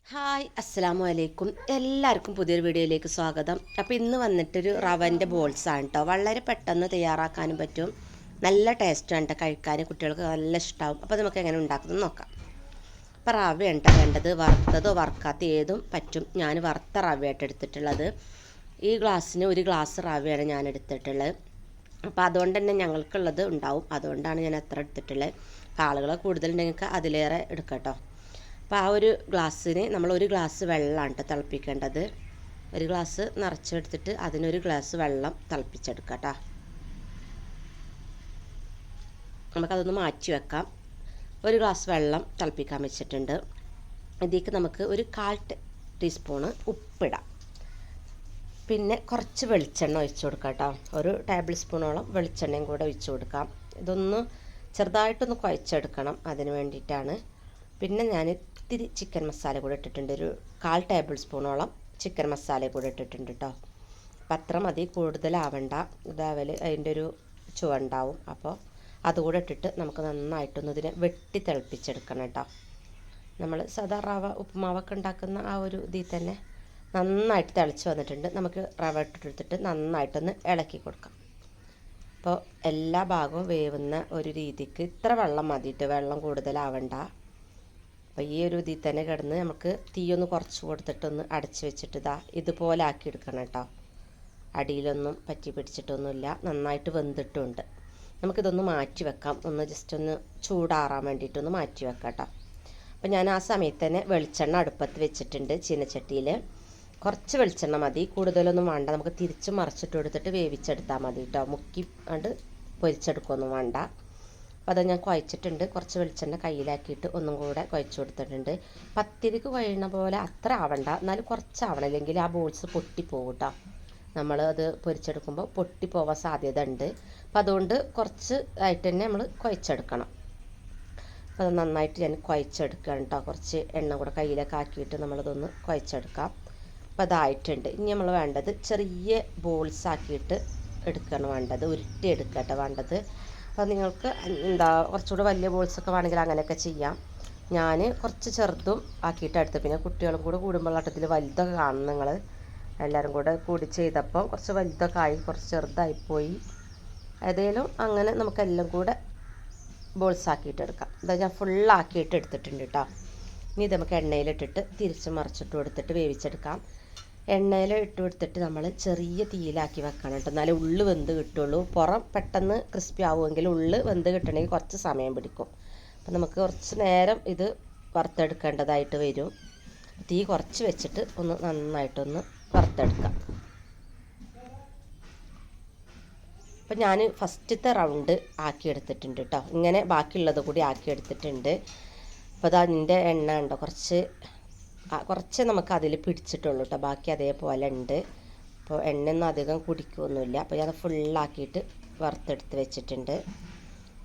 Hi അസ്സലാമു അലൈക്കും. എല്ലാവർക്കും പുതിയൊരു വീഡിയോയിലേക്ക് സ്വാഗതം. അപ്പോൾ ഇന്ന് വന്നിട്ടൊരു റവൻ്റെ ബോൾസാണ് കേട്ടോ. വളരെ പെട്ടെന്ന് തയ്യാറാക്കാനും പറ്റും, നല്ല ടേസ്റ്റാണ് കേട്ടോ. കഴിക്കാൻ കുട്ടികൾക്ക് നല്ല ഇഷ്ടമാവും. അപ്പോൾ നമുക്ക് എങ്ങനെ ഉണ്ടാക്കുന്നത് നോക്കാം. അപ്പോൾ റവയാണ് കേട്ടോ വേണ്ടത്. വറുത്തതോ വറുക്കാത്ത ഏതും പറ്റും. ഞാൻ വറുത്ത റവയായിട്ട് എടുത്തിട്ടുള്ളത്. ഈ ഗ്ലാസ്സിന് ഒരു ഗ്ലാസ് റവയാണ് ഞാൻ എടുത്തിട്ടുള്ളത്. അപ്പോൾ അതുകൊണ്ട് തന്നെ ഞങ്ങൾക്കുള്ളത് ഉണ്ടാവും, അതുകൊണ്ടാണ് ഞാൻ എത്ര എടുത്തിട്ടുള്ളത്. അപ്പോൾ ആളുകൾ കൂടുതലുണ്ടെങ്കിൽ അതിലേറെ എടുക്കാം. അപ്പോൾ ആ ഒരു ഗ്ലാസ്സിന് നമ്മൾ ഒരു ഗ്ലാസ് വെള്ളമാണ് കേട്ടോ തിളപ്പിക്കേണ്ടത്. ഒരു ഗ്ലാസ് നിറച്ചെടുത്തിട്ട് അതിനൊരു ഗ്ലാസ് വെള്ളം തിളപ്പിച്ചെടുക്കാം കേട്ടോ. നമുക്കതൊന്ന് മാറ്റി വെക്കാം. ഒരു ഗ്ലാസ് വെള്ളം തിളപ്പിക്കാൻ വെച്ചിട്ടുണ്ട്. ഇതിലേക്ക് നമുക്ക് ഒരു 1/4 ടീസ്പൂണ് ഉപ്പിടാം. പിന്നെ കുറച്ച് വെളിച്ചെണ്ണ ഒഴിച്ചു കൊടുക്കാം കേട്ടോ. ഒരു ടേബിൾ സ്പൂണോളം വെളിച്ചെണ്ണയും കൂടെ ഒഴിച്ചു കൊടുക്കാം. ഇതൊന്ന് ചെറുതായിട്ടൊന്ന് കുഴച്ചെടുക്കണം, അതിന് വേണ്ടിയിട്ടാണ്. പിന്നെ ഞാൻ ഇത്തിരി ചിക്കൻ മസാല കൂടെ ഇട്ടിട്ടുണ്ട്. ഒരു 1/4 ടേബിൾ സ്പൂണോളം ചിക്കൻ മസാല കൂടെ ഇട്ടിട്ടുണ്ട് കേട്ടോ. അപ്പം അത്ര മതി, കൂടുതലാവണ്ട. ഇതാവല് അതിൻ്റെ ഒരു ചുവ ഉണ്ടാവും. അപ്പോൾ അതുകൂടെ ഇട്ടിട്ട് നമുക്ക് നന്നായിട്ടൊന്ന് ഇതിനെ വെട്ടി തിളപ്പിച്ചെടുക്കണം കേട്ടോ. നമ്മൾ സാധാ റവ ഉപ്പുമാവൊക്കെ ഉണ്ടാക്കുന്ന ആ ഒരു ഇതിൽ തന്നെ നന്നായിട്ട് തിളച്ച് വന്നിട്ടുണ്ട്. നമുക്ക് റവ ഇട്ടെടുത്തിട്ട് നന്നായിട്ടൊന്ന് ഇളക്കി കൊടുക്കാം. അപ്പോൾ എല്ലാ ഭാഗവും വേവുന്ന ഒരു രീതിക്ക് ഇത്ര വെള്ളം മതിയിട്ട്, വെള്ളം കൂടുതലാവണ്ട. അപ്പോൾ ഈ ഒരു ഇതിൽ തന്നെ കിടന്ന് നമുക്ക് തീയൊന്ന് കുറച്ച് കൊടുത്തിട്ടൊന്ന് അടച്ച് വെച്ചിട്ട് ഇതുപോലെ ആക്കിയെടുക്കണം കേട്ടോ. അടിയിലൊന്നും പറ്റി പിടിച്ചിട്ടൊന്നുമില്ല, നന്നായിട്ട് വെന്തിട്ടുമുണ്ട്. നമുക്കിതൊന്ന് മാറ്റി വെക്കാം. ഒന്ന് ജസ്റ്റ് ഒന്ന് ചൂടാറാൻ വേണ്ടിയിട്ടൊന്ന് മാറ്റി വെക്കാം കേട്ടോ. അപ്പോൾ ഞാൻ ആ സമയത്ത് തന്നെ വെളിച്ചെണ്ണ അടുപ്പത്ത് വെച്ചിട്ടുണ്ട്. ചീനച്ചട്ടിയിൽ കുറച്ച് വെളിച്ചെണ്ണ മതി, കൂടുതലൊന്നും വേണ്ട. നമുക്ക് തിരിച്ച് മറിച്ചിട്ട് കൊടുത്തിട്ട് വേവിച്ചെടുത്താൽ മതി കേട്ടോ. മുക്കി കണ്ട് പൊരിച്ചെടുക്കുകയൊന്നും വേണ്ട. അപ്പോൾ അത് ഞാൻ കുഴച്ചിട്ടുണ്ട്. കുറച്ച് വെളിച്ചെണ്ണ കയ്യിലാക്കിയിട്ട് ഒന്നും കൂടെ കുഴച്ച് കൊടുത്തിട്ടുണ്ട്. പത്തിരിക്ക് കുഴയുന്ന പോലെ അത്ര ആവണ്ട, എന്നാലും കുറച്ചാവണം, അല്ലെങ്കിൽ ആ ബോൾസ് പൊട്ടിപ്പോകും കേട്ടോ. നമ്മൾ അത് പൊരിച്ചെടുക്കുമ്പോൾ പൊട്ടിപ്പോവാൻ സാധ്യത ഉണ്ട്. അപ്പോൾ അതുകൊണ്ട് കുറച്ച് ആയിട്ട് തന്നെ നമ്മൾ കുഴച്ചെടുക്കണം. അപ്പോൾ അത് നന്നായിട്ട് ഞാൻ കുഴച്ചെടുക്കണം കേട്ടോ. കുറച്ച് എണ്ണ കൂടെ കയ്യിലൊക്കെ ആക്കിയിട്ട് നമ്മളതൊന്ന് കുഴച്ചെടുക്കാം. അപ്പോൾ അതായിട്ടുണ്ട്. ഇനി നമ്മൾ വേണ്ടത് ചെറിയ ബോൾസ് ആക്കിയിട്ട് എടുക്കണം വേണ്ടത്, ഉരുട്ടി എടുക്കട്ടെ വേണ്ടത്. അപ്പോൾ നിങ്ങൾക്ക് കുറച്ചുകൂടെ വലിയ ബോൾസൊക്കെ വേണമെങ്കിൽ അങ്ങനെയൊക്കെ ചെയ്യാം. ഞാൻ കുറച്ച് ചെറുതും ആക്കിയിട്ട് എടുത്ത്, പിന്നെ കുട്ടികളും കൂടെ കൂടുമ്പോഴാട്ടത്തിൽ വലുതൊക്കെ കാണും. നിങ്ങൾ എല്ലാവരും കൂടെ കൂടി ചെയ്തപ്പോൾ കുറച്ച് വലുതൊക്കെ ആയി, കുറച്ച് ചെറുതായിപ്പോയി. ഏതെങ്കിലും അങ്ങനെ നമുക്കെല്ലാം കൂടെ ബോൾസ് ആക്കിയിട്ട് എടുക്കാം. ഇതാ ഞാൻ ഫുള്ളാക്കിയിട്ട് എടുത്തിട്ടുണ്ട് കേട്ടോ. ഇനി ഇത് നമുക്ക് എണ്ണയിലിട്ടിട്ട് തിരിച്ച് മറിച്ചിട്ട് കൊടുത്തിട്ട് വേവിച്ചെടുക്കാം. എണ്ണയിൽ ഇട്ട് കൊടുത്തിട്ട് നമ്മൾ ചെറിയ തീയിലാക്കി വെക്കണം കേട്ടോ, എന്നാലേ ഉള്ളു വെന്ത് കിട്ടുള്ളൂ. പുറം പെട്ടെന്ന് ക്രിസ്പി ആവുമെങ്കിൽ ഉള്ളു വെന്ത് കിട്ടണമെങ്കിൽ കുറച്ച് സമയം പിടിക്കും. അപ്പം നമുക്ക് കുറച്ച് നേരം ഇത് വറുത്തെടുക്കേണ്ടതായിട്ട് വരും. തീ കുറച്ച് വെച്ചിട്ട് ഒന്ന് നന്നായിട്ടൊന്ന് വറുത്തെടുക്കാം. അപ്പം ഞാൻ ഫസ്റ്റത്തെ റൗണ്ട് ആക്കിയെടുത്തിട്ടുണ്ട് കേട്ടോ. ഇങ്ങനെ ബാക്കിയുള്ളത് കൂടി ആക്കിയെടുത്തിട്ടുണ്ട്. അപ്പോൾ അത് അതിൻ്റെ എണ്ണ ഉണ്ടോ കുറച്ച് നമുക്ക് അതിൽ പിടിച്ചിട്ടുള്ളൂ കേട്ടോ, ബാക്കി അതേപോലെ ഉണ്ട്. അപ്പോൾ എണ്ണയൊന്നും അധികം കുടിക്കുകയൊന്നുമില്ല. അപ്പോൾ ഞാൻ ഫുള്ളാക്കിയിട്ട് വറുത്തെടുത്ത് വെച്ചിട്ടുണ്ട്.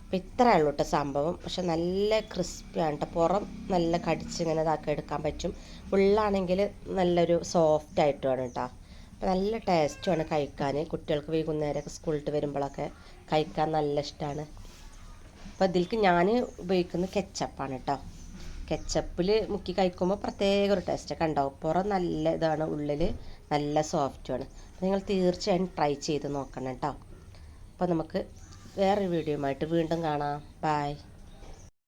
അപ്പോൾ ഇത്രയേ ഉള്ളൂ കേട്ടോ സംഭവം. പക്ഷെ നല്ല ക്രിസ്പിയാണ് കേട്ടോ. പുറം നല്ല കടിച്ച് ഇങ്ങനെ ഇതാക്കി എടുക്കാൻ പറ്റും. ഉള്ളാണെങ്കിൽ നല്ലൊരു സോഫ്റ്റ് ആയിട്ടുമാണ് കേട്ടോ. അപ്പോൾ നല്ല ടേസ്റ്റുമാണ് കഴിക്കാൻ. കുട്ടികൾക്ക് വൈകുന്നേരമൊക്കെ സ്കൂളിട്ട് വരുമ്പോഴൊക്കെ കഴിക്കാൻ നല്ല ഇഷ്ടമാണ്. അപ്പോൾ ഇതിലേക്ക് ഞാൻ ഉപയോഗിക്കുന്നത് കെച്ചപ്പാണ് കേട്ടോ. കെച്ചപ്പിൽ മുക്കി കഴിക്കുമ്പോൾ പ്രത്യേക ഒരു ടേസ്റ്റൊക്കെ ഉണ്ടാവും. പുറം നല്ല ഇതാണ്, ഉള്ളിൽ നല്ല സോഫ്റ്റുമാണ്. നിങ്ങൾ തീർച്ചയായും ട്രൈ ചെയ്ത് നോക്കണം കേട്ടോ. അപ്പോൾ നമുക്ക് വേറൊരു വീഡിയോയുമായിട്ട് വീണ്ടും കാണാം. ബൈ.